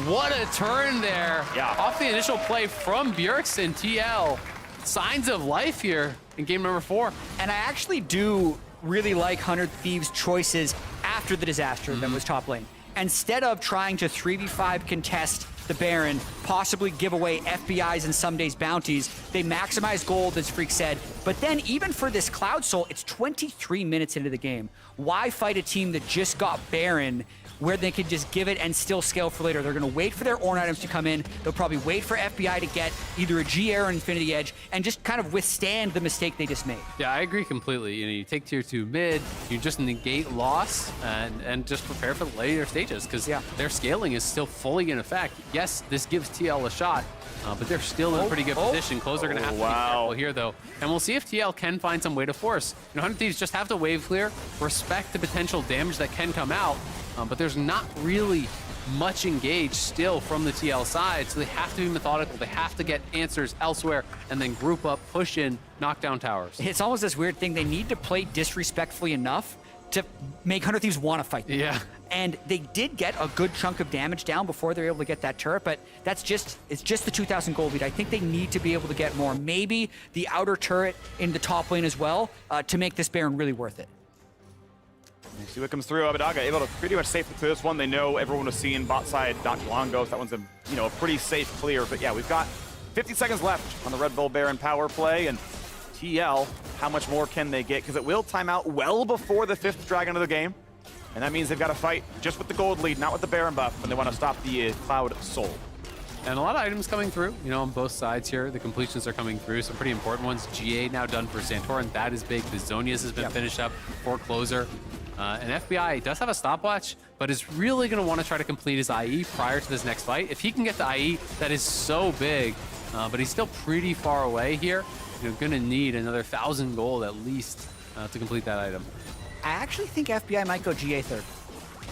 What a turn there. Yeah. Off the initial play from Bjergsen, TL. Signs of life here in game number 4. And I actually do really like 100 Thieves' choices after the disaster that was top lane. Instead of trying to 3v5 contest the Baron, possibly give away FBIs and some days bounties, they maximize gold, as Freak said. But then even for this Cloud Soul, it's 23 minutes into the game. Why fight a team that just got Baron where they could just give it and still scale for later? They're going to wait for their Ornn items to come in. They'll probably wait for FBI to get either a GA or Infinity Edge and just kind of withstand the mistake they just made. Yeah, I agree completely. You know, you take tier 2 mid, you just negate loss and just prepare for the later stages because their scaling is still fully in effect. Yes, this gives TL a shot, but they're still in a pretty good position. Closer are going to have to be careful here, though. And we'll see if TL can find some way to force. You know, 100 Thieves just have to wave clear, respect the potential damage that can come out, but there's not really much engaged still from the TL side, so they have to be methodical. They have to get answers elsewhere and then group up, push in, knock down towers. It's almost this weird thing. They need to play disrespectfully enough to make 100 Thieves want to fight them. Yeah. And they did get a good chunk of damage down before they were able to get that turret, but it's just the 2,000 gold lead. I think they need to be able to get more. Maybe the outer turret in the top lane as well to make this Baron really worth it. See what comes through. Abadaga able to pretty much safely clear this one. They know everyone was seeing bot side not too long ago, so that one's a pretty safe clear. But yeah, we've got 50 seconds left on the Red Bull Baron power play, and TL, how much more can they get? Because it will time out well before the 5th dragon of the game, and that means they've got to fight just with the gold lead, not with the Baron buff, when they want to stop the Cloud Soul. And a lot of items coming through, you know, on both sides here. The completions are coming through, some pretty important ones. GA now done for Santorin. That is big. The Zonius has been finished up for Closer. And FBI does have a stopwatch, but is really going to want to try to complete his IE prior to this next fight. If he can get the IE, that is so big, but he's still pretty far away here. You're going to need another 1,000 gold at least to complete that item. I actually think FBI might go GA third.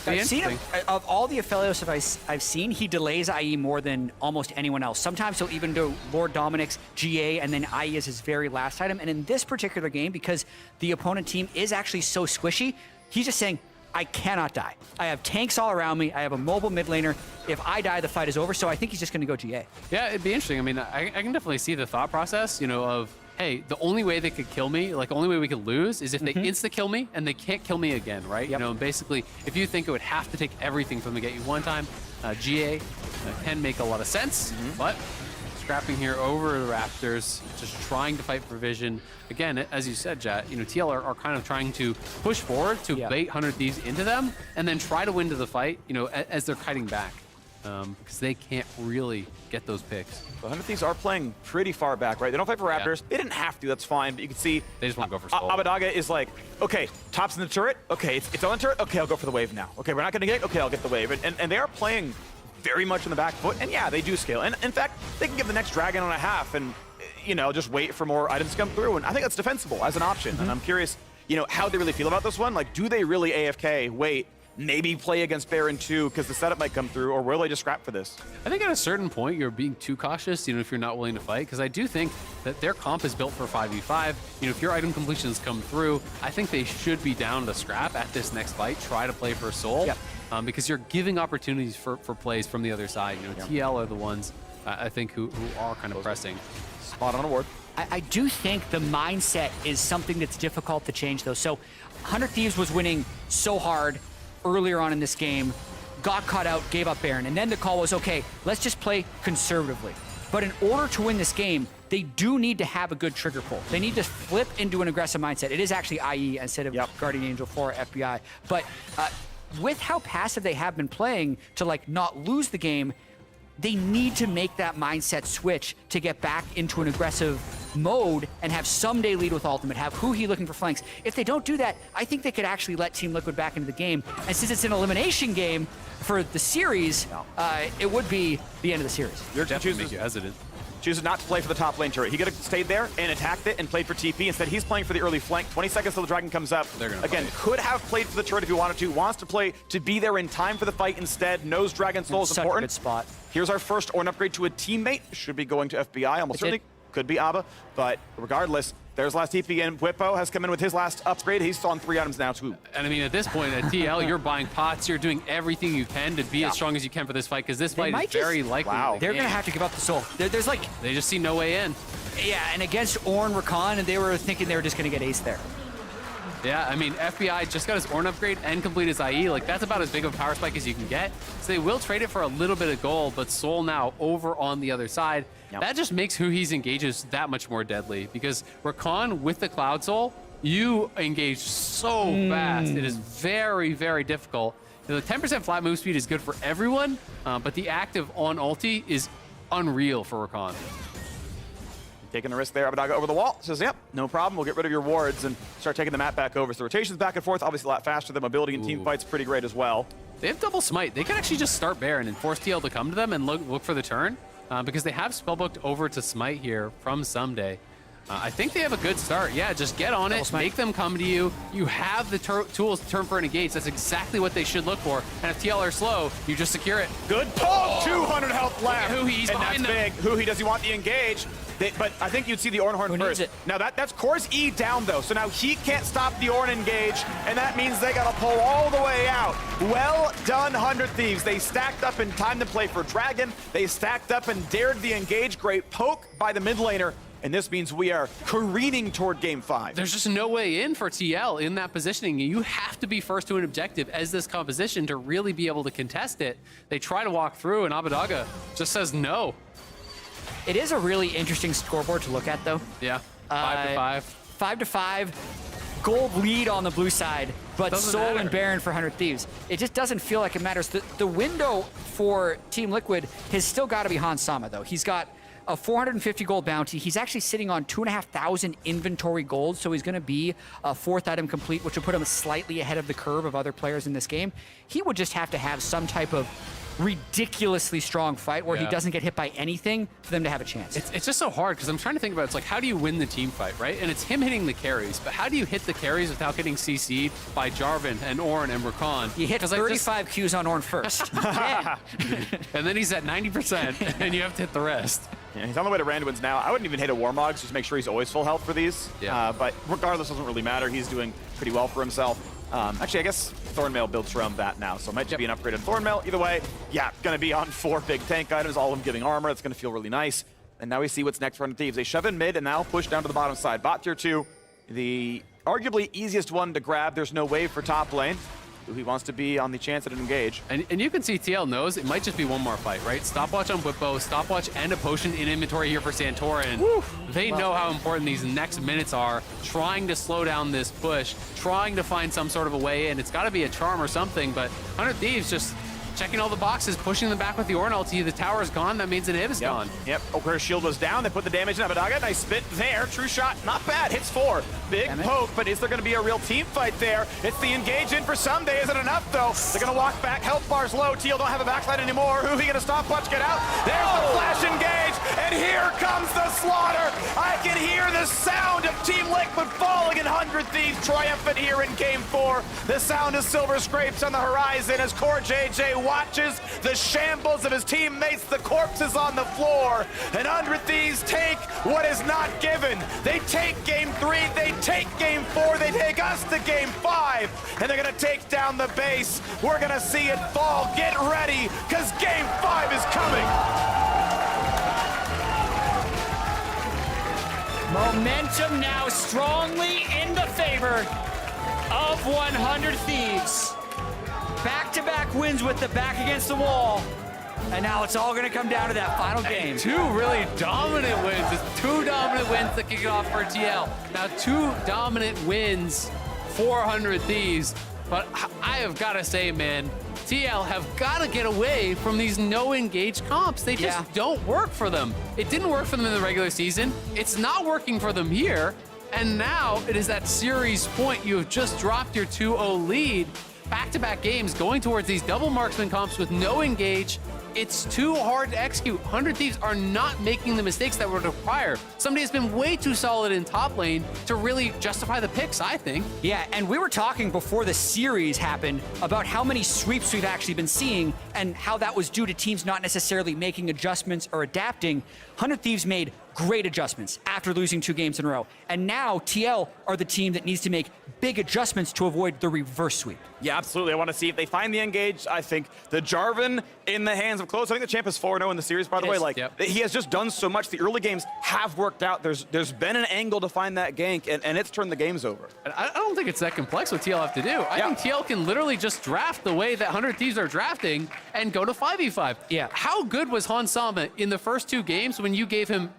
Be I've seen him, interesting. of all the Aphelios I've seen, he delays IE more than almost anyone else. Sometimes he'll even do Lord Dominic's GA and then IE is his very last item. And in this particular game, because the opponent team is actually so squishy, he's just saying, I cannot die. I have tanks all around me. I have a mobile mid laner. If I die, the fight is over. So I think he's just going to go GA. Yeah, it'd be interesting. I mean, I can definitely see the thought process, you know, of, hey, the only way they could kill me, like the only way we could lose is if they insta-kill me and they can't kill me again, right? You know, basically, if you think it would have to take everything from them to get you one time, GA can make a lot of sense, but scrapping here over the Raptors, just trying to fight for vision. Again, as you said, Jat, you know, TL are kind of trying to push forward to bait 100 Thieves into them and then try to win to the fight, you know, as they're kiting back. Because they can't really get those picks. The 100 Thieves are playing pretty far back, right? They don't fight for Raptors. They didn't have to, that's fine, but you can see They just want to go for Soul. Abadaga is like, okay, top's in the turret. Okay, it's on the turret. Okay, I'll go for the wave now. Okay, we're not going to get it. Okay, I'll get the wave. And they are playing very much in the back foot. And yeah, they do scale. And in fact, they can give the next dragon on a half and, you know, just wait for more items to come through. And I think that's defensible as an option. And I'm curious, you know, how they really feel about this one. Like, do they really AFK, wait, maybe play against Baron 2 because the setup might come through, or will they just scrap for this? I think at a certain point you're being too cautious, if you're not willing to fight, because I do think that their comp is built for 5v5. If your item completions come through, I think they should be down to scrap at this next fight, try to play for Soul, because you're giving opportunities for plays from the other side. TL are the ones, I think, who are kind of pressing. Spot on a ward. I do think the mindset is something that's difficult to change, though. So 100 Thieves was winning so hard earlier on in this game, got caught out, gave up Baron, and then the call was, okay, let's just play conservatively. But in order to win this game, they do need to have a good trigger pull. They need to flip into an aggressive mindset. It is actually IE instead of Guardian Angel for FBI. But with how passive they have been playing to not lose the game, they need to make that mindset switch to get back into an aggressive mode and have someday lead with ultimate, have Huhi looking for flanks. If they don't do that, I think they could actually let Team Liquid back into the game. And since it's an elimination game for the series, it would be the end of the series. You're definitely make you hesitant. Chooses not to play for the top lane turret. He could have stayed there and attacked it and played for TP. Instead, he's playing for the early flank. 20 seconds till the dragon comes up. Again, could have played for the turret if he wanted to. Wants to play to be there in time for the fight instead. Knows Dragon Soul is important. Such a good spot. Here's our first Ornn upgrade to a teammate. Should be going to FBI. Almost certainly could be Abba. But regardless, there's last TP in. Whippo has come in with his last upgrade. He's on 3 items now too. And I mean, at this point at TL, you're buying pots. You're doing everything you can to be as strong as you can for this fight, because this fight is very likely. They're going to have to give up the soul. There's they just see no way in. Yeah, and against Ornn, Rakan, and they were thinking they were just going to get ace there. Yeah, I mean, FBI just got his Ornn upgrade and complete his IE. That's about as big of a power spike as you can get. So they will trade it for a little bit of gold, but Soul now over on the other side. That just makes Huhi's engages that much more deadly, because Rakan with the Cloud Soul, you engage so fast. It is very, very difficult. The 10% flat move speed is good for everyone, but the active on ulti is unreal for Rakan. Taking the risk there. Abadaga over the wall. Says, yep, no problem. We'll get rid of your wards and start taking the map back over. So the rotations back and forth, obviously a lot faster. The mobility in team fights pretty great as well. They have double smite. They can actually just start Baron and force TL to come to them and look for the turn, because they have spellbooked over to smite here from Someday. I think they have a good start. Yeah, just get on it, make them come to you. You have the tools to turn for an engage. That's exactly what they should look for. And if TL are slow, you just secure it. Good pull. 200 health left. Huhi's and that's big. Huhi, does he want the engage? But I think you'd see the Ornn Horn first. Now that's Core's E down though, so now he can't stop the Ornn engage, and that means they gotta pull all the way out. Well done, 100 Thieves. They stacked up in time to play for Dragon. They stacked up and dared the engage. Great poke by the mid laner. And this means we are careening toward Game 5. There's just no way in for TL in that positioning. You have to be first to an objective as this composition to really be able to contest it. They try to walk through, and Abadaga just says no. It is a really interesting scoreboard to look at, though. Yeah, 5-5. 5-5. Gold lead on the blue side, but Soul and Baron for 100 Thieves. It just doesn't feel like it matters. The window for Team Liquid has still got to be Hans Sama, though. He's got a 450 gold bounty. He's actually sitting on 2,500 inventory gold, so he's going to be a 4th item complete, which will put him slightly ahead of the curve of other players in this game. He would just have to have some type of ridiculously strong fight where he doesn't get hit by anything for them to have a chance. It's just so hard, because I'm trying to think about how do you win the team fight, right? And it's him hitting the carries, but how do you hit the carries without getting CC'd by Jarvan and Ornn and Rakan? You hit 35 Qs on Ornn first. And then he's at 90%, and you have to hit the rest. Yeah, he's on the way to Randuin's now. I wouldn't even hit a Warmog just to make sure he's always full health for these. But regardless, it doesn't really matter. He's doing pretty well for himself. Actually, I guess Thornmail builds from that now, so it might just be an upgrade on Thornmail. Either way, yeah, going to be on 4 big tank items, all of them giving armor. It's going to feel really nice. And now we see what's next for 100 Thieves. They shove in mid and now push down to the bottom side. Bot tier 2, the arguably easiest one to grab. There's no wave for top lane. He wants to be on the chance at an engage. And you can see TL knows it might just be one more fight, right? Stopwatch on Whippo, stopwatch and a potion in inventory here for Santorin. They know how important these next minutes are, trying to slow down this push, trying to find some sort of a way in. It's got to be a charm or something, but 100 Thieves just checking all the boxes, pushing them back with the Ornn ulti. The tower's gone. That means Inhib is gone. Yep. Her shield was down. They put the damage in Abadaga. Nice spit there. True shot. Not bad. Hits 4. Big poke, but is there going to be a real team fight there? It's the engage in for Someday. Isn't enough, though. They're going to walk back. Health bar's low. Teal don't have a backside anymore. Who he going to stop? Watch get out. There's the flash engage. And here comes the slaughter. I can hear the sound of Team Liquid falling in 100 Thieves triumphant here in Game 4. The sound of silver scrapes on the horizon as Core JJ watches the shambles of his teammates, the corpses on the floor. And 100 Thieves take what is not given. They take Game 3, they take Game 4, they take us to Game 5, and they're gonna take down the base. We're gonna see it fall. Get ready, because Game 5 is coming. Momentum now strongly in the favor of 100 Thieves. Back-to-back wins with the back against the wall. And now it's all going to come down to that final game. 2 really dominant wins. It's 2 dominant wins that kick it off for TL. Now 2 dominant wins, 400 Thieves. But I have got to say, man, TL have got to get away from these no-engage comps. They just don't work for them. It didn't work for them in the regular season. It's not working for them here. And now it is that series point. You have just dropped your 2-0 lead. Back-to-back games going towards these double marksman comps with no engage. It's too hard to execute. 100 Thieves are not making the mistakes that were required. Somebody has been way too solid in top lane to really justify the picks, I think. Yeah, and we were talking before the series happened about how many sweeps we've actually been seeing and how that was due to teams not necessarily making adjustments or adapting. 100 Thieves made great adjustments after losing 2 games in a row. And now TL are the team that needs to make big adjustments to avoid the reverse sweep. Yeah, absolutely. I want to see if they find the engage. I think the Jarvan in the hands of Close. I think the champ is 4-0 in the series, by the way. Like, he has just done so much. The early games have worked out. There's been an angle to find that gank, and it's turned the games over. And I don't think it's that complex what TL have to do. I think TL can literally just draft the way that 100 Thieves are drafting and go to 5v5. Yeah. How good was Hans Sama in the first 2 games when you gave him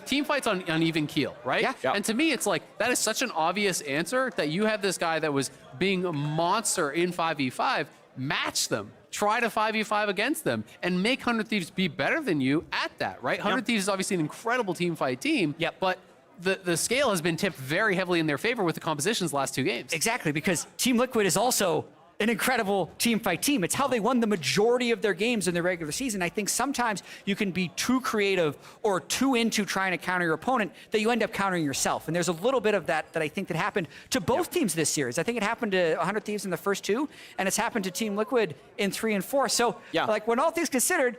team fights on even keel, right? Yeah. And to me, it's like, that is such an obvious answer that you have this guy that was being a monster in 5v5, match them, try to 5v5 against them, and make 100 Thieves be better than you at that, right? 100 Thieves is obviously an incredible team fight team, but the scale has been tipped very heavily in their favor with the compositions the last 2 games. Exactly, because Team Liquid is also an incredible team fight team. It's how they won the majority of their games in the regular season. I think sometimes you can be too creative or too into trying to counter your opponent that you end up countering yourself. And there's a little bit of that I think that happened to both teams this series. I think it happened to 100 Thieves in the first 2, and it's happened to Team Liquid in 3 and 4. So, like, when all things considered,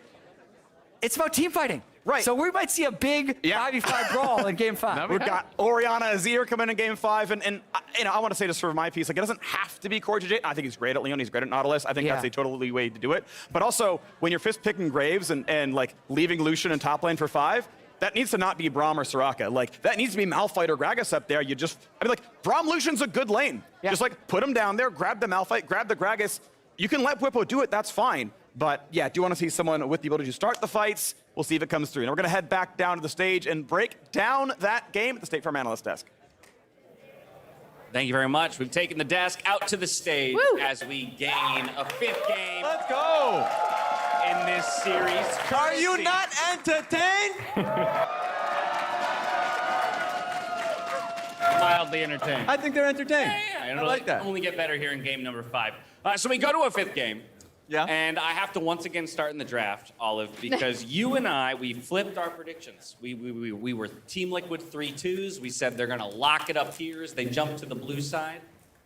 it's about team fighting. Right. So we might see a big 5v5 brawl in Game 5. We've got Orianna Azir coming in Game 5, and I want to say this for my piece, like, it doesn't have to be Core JJ. I think he's great at Leon, he's great at Nautilus. I think that's a totally way to do it. But also, when you're fist picking Graves and like leaving Lucian in top lane for 5, that needs to not be Braum or Soraka. Like, that needs to be Malphite or Gragas up there. Braum Lucian's a good lane. Just like put him down there, grab the Malphite, grab the Gragas. You can let Whippo do it, that's fine. But yeah, do you want to see someone with the ability to start the fights? We'll see if it comes through. And we're going to head back down to the stage and break down that game at the State Farm Analyst Desk. Thank you very much. We've taken the desk out to the stage as we gain a 5th game. Let's go! In this series. Are you not entertained? Mildly entertained. I think they're entertained. I like that. Only get better here in game number 5. So we go to a 5th game. Yeah. And I have to once again start in the draft, Olive, because you and I, we flipped our predictions. We were Team Liquid 3-2s. We said they're going to lock it up here as they jump to the blue side.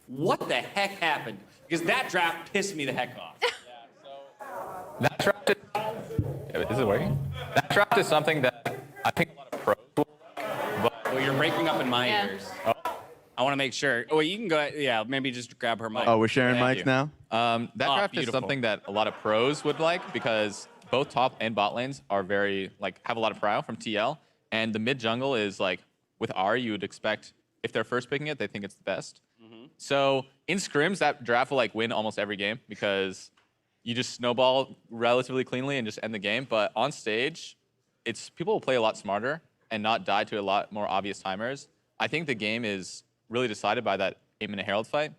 What the heck happened? Because that draft pissed me the heck off. That draft is it working? That draft is something that I think a lot of pros will like, but you're breaking up in my ears. Oh. I want to make sure. Oh, you can go. Yeah, maybe just grab her mic. Oh, we're sharing mics now? That draft is something that a lot of pros would like because both top and bot lanes are very, have a lot of prio from TL. And the mid jungle is with Ahri, you would expect if they're first picking it, they think it's the best. So in scrims, that draft will win almost every game because you just snowball relatively cleanly and just end the game. But on stage, people will play a lot smarter and not die to a lot more obvious timers. I think the game is really decided by that 8-minute Herald fight.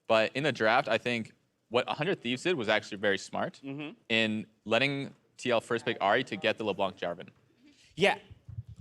But in the draft, I think what 100 Thieves did was actually very smart in letting TL first pick Ari to get the LeBlanc Jarvan. Yeah,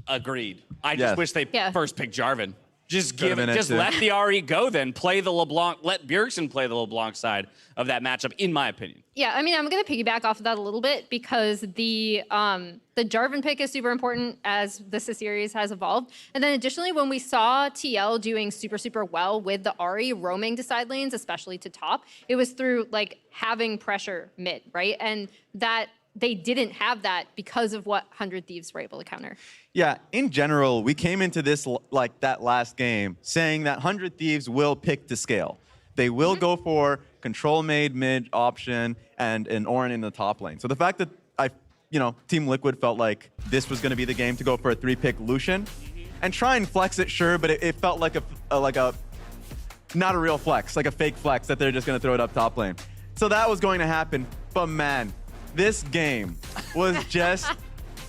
agreed. I Yes. just wish they first picked Jarvan. Just Could've been it too. let the RE go then. Play the LeBlanc, let Bjergsen play the LeBlanc side of that matchup, in my opinion. Yeah, I mean, I'm going to piggyback off of that a little bit because the Jarvan pick is super important as this series has evolved. And then additionally, when we saw TL doing super, super well with the Ahri roaming to side lanes, especially to top, it was through like having pressure mid, right? And that they didn't have that because of what 100 Thieves were able to counter. Yeah, in general, we came into this like that last game saying that 100 Thieves will pick to scale. They will go for control mid option and an Orin in the top lane. So the fact that Team Liquid felt like this was going to be the game to go for a 3-pick Lucian and try and flex it, sure, but it felt like a not a real flex, like a fake flex that they're just going to throw it up top lane. So that was going to happen, but man, this game was just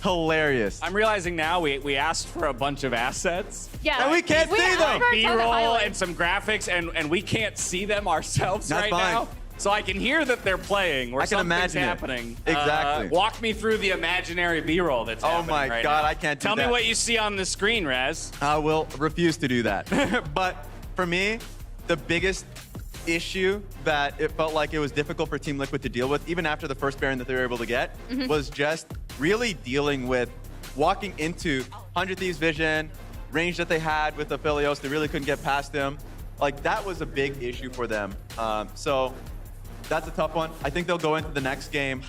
hilarious. I'm realizing now we asked for a bunch of assets. Yeah, And we can't see them. Like B-roll and some graphics, and we can't see them ourselves That's right fine. now. So I can hear that they're playing or I can something's imagine it. happening. Exactly. Walk me through the imaginary B-roll that's Oh happening my right God, now. I can't do Tell me that. what you see on the screen, Raz. I will refuse to do that. But for me, the biggest issue that it felt like it was difficult for Team Liquid to deal with, even after the first Baron that they were able to get, was just really dealing with walking into 100 Thieves vision, range that they had with Aphelios. They really couldn't get past him. Like, that was a big issue for them. So that's a tough one. I think they'll go into the next game.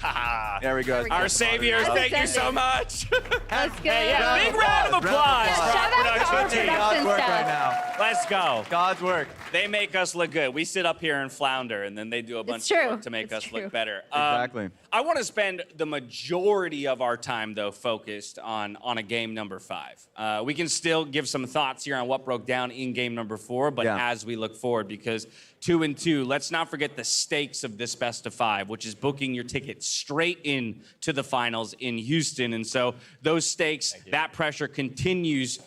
There we go. Our saviors, thank you so much. Let's go. Hey, yeah, big round of applause for Shout our out to our production team. God's production work right staff. now. Let's go. God's work. They make us look good. We sit up here and flounder, and then they do a bunch true. of work to make It's us true. look better. Exactly. I want to spend the majority of our time, though, focused on a game number 5. We can still give some thoughts here on what broke down in game number 4, but Yeah. as we look forward, because 2-2, let's not forget the stakes of this best of 5, which is booking your ticket straight in to the finals in Houston. And so those stakes, that pressure continues,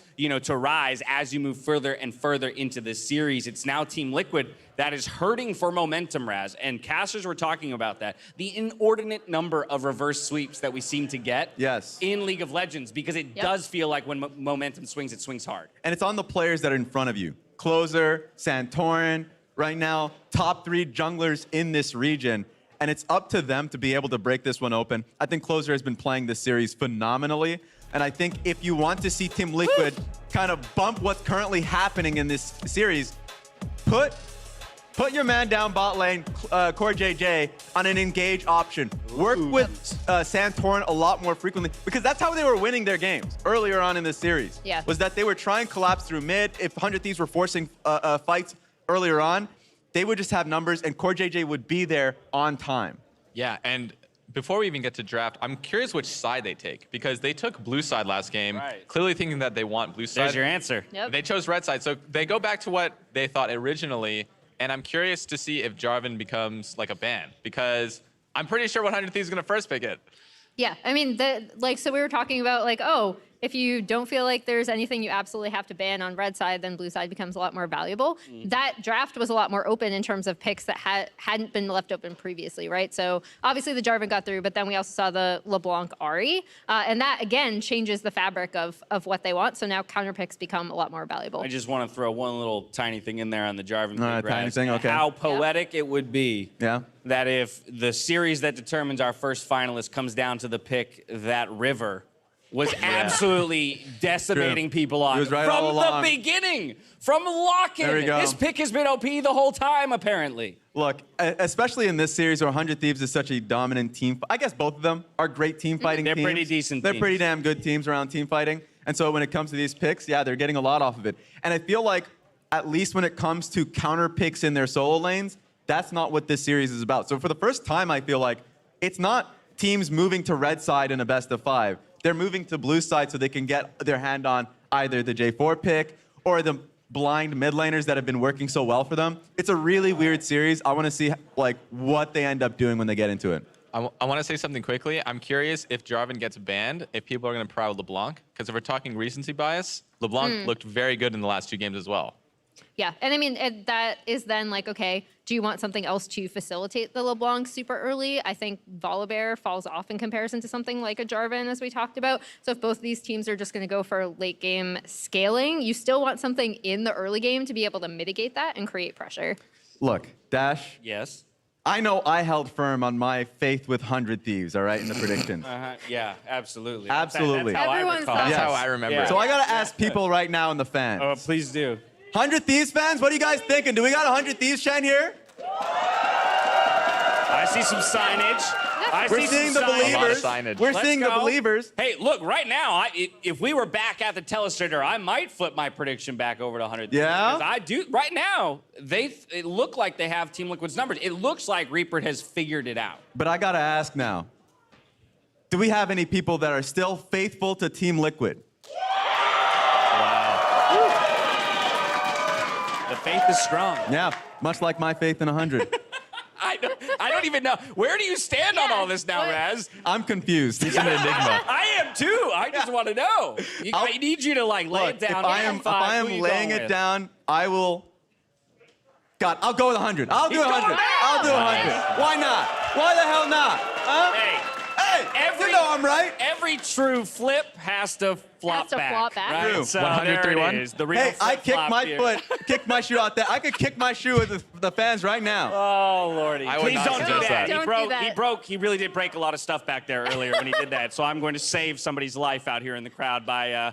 to rise as you move further and further into this series. It's now Team Liquid that is hurting for momentum, Raz. And casters were talking about that. The inordinate number of reverse sweeps that we seem to get in League of Legends, because it does feel like when momentum swings, it swings hard. And it's on the players that are in front of you. Closer, Santorin, right now, top 3 junglers in this region. And it's up to them to be able to break this one open. I think Closer has been playing this series phenomenally. And I think if you want to see Team Liquid kind of bump what's currently happening in this series, put your man down bot lane, Core JJ, on an engage option. Work with Santorin a lot more frequently, because that's how they were winning their games earlier on in this series. Yeah. Was that they would try and collapse through mid. If 100 Thieves were forcing fights earlier on, they would just have numbers, and Core JJ would be there on time. Yeah, and before we even get to draft, I'm curious which side they take, because they took blue side last game, clearly thinking that they want blue side. There's your answer. Yep. They chose red side, so they go back to what they thought originally, and I'm curious to see if Jarvan becomes like a ban, because I'm pretty sure 100 Thieves is going to first pick it. Yeah, I mean, so we were talking about if you don't feel like there's anything you absolutely have to ban on red side, then blue side becomes a lot more valuable. That draft was a lot more open in terms of picks that hadn't been left open previously, right? So obviously the Jarvan got through, but then we also saw the LeBlanc Ahri, and that again changes the fabric of what they want. So now counter picks become a lot more valuable. I just want to throw one little tiny thing in there on the Jarvan pick, tiny Raz. thing, okay. How poetic it would be that if the series that determines our first finalist comes down to the pick that River was absolutely decimating people on He was right all from along. the beginning, from lock-in. There we go. This pick has been OP the whole time, apparently. Look, especially in this series where 100 Thieves is such a dominant team. I guess both of them are great team fighting They're teams. pretty decent They're teams. pretty damn good teams around team fighting. And so when it comes to these picks, yeah, they're getting a lot off of it. And I feel like, at least when it comes to counter picks in their solo lanes, that's not what this series is about. So for the first time, I feel like it's not teams moving to red side in a best of 5. They're moving to blue side so they can get their hand on either the J4 pick or the blind mid laners that have been working so well for them. It's a really weird series. I want to see what they end up doing when they get into it. I want to say something quickly. I'm curious if Jarvan gets banned, if people are going to prowl LeBlanc, because if we're talking recency bias, LeBlanc looked very good in the last 2 games as well. Yeah, and I mean, that is then like, okay, do you want something else to facilitate the LeBlanc super early? I think Volibear falls off in comparison to something like a Jarvan, as we talked about. So if both of these teams are just going to go for late game scaling, you still want something in the early game to be able to mitigate that and create pressure. Look, Dash, Yes. I know I held firm on my faith with 100 Thieves, all right, in the predictions. Yeah, absolutely. Absolutely. That's how Everyone's I recall. thought. That's Yes. how I remember Yeah. it. So I got to ask people right now in the fans. Oh, please do. 100 Thieves fans, what are you guys thinking? Do we got 100 Thieves chant here? I see some signage. We're seeing the signage. believers. A lot of signage. We're Let's seeing the go. believers. Hey, look, right now, if we were back at the telestrator, I might flip my prediction back over to 100. Yeah? Because I do. Right now, it look like they have Team Liquid's numbers. It looks like Reaper has figured it out. But I got to ask now, do we have any people that are still faithful to Team Liquid? The faith is strong. Yeah, much like my faith in 100. I don't even know. Where do you stand on all this now, What? Raz? I'm confused. He's an enigma. I am too. I just want to know. I need you to like lay Look, it down. if I am laying it down, I will. God, I'll go with 100. I'll do He's 100. going down. I'll do 100. Why not? Why the hell not? Huh? Hey, Hey, you know I'm right. every true flip has to flop Has to back. flop back. Right? True. So 103 there one? it is. The real Hey, I kicked flip-flop my here. foot, kicked my shoe out there. I could kick my shoe with the fans right now. Oh lordy! I would Please not don't do suggest that. that. Don't do that. He really did break a lot of stuff back there earlier when he did that. So I'm going to save somebody's life out here in the crowd by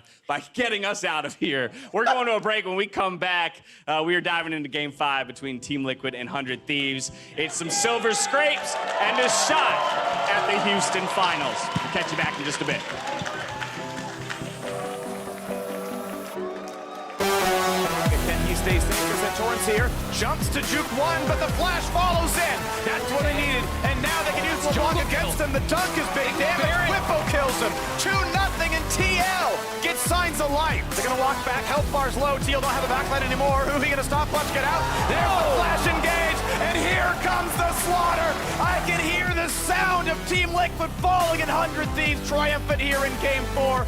getting us out of here. We're going to a break. When we come back, we are diving into Game 5 between Team Liquid and 100 Thieves. It's some silver scrapes and a shot at the Houston Finals. We'll catch you back in just a bit. Can he stay safe as Torrance here? Jumps to juke one, but the flash follows in. That's what he needed. And now they can use LeBlanc against him. The dunk is big damage. Whippo kills him. 2-0 and TL gets signs of life. They're going to walk back. Health bar's low. TL don't have a backline anymore. Who are he going to stop? Punch, get out. There's the flash engage. And here comes the slaughter. I can hear the sound of Team Liquid falling, and 100 Thieves triumphant here in Game 4.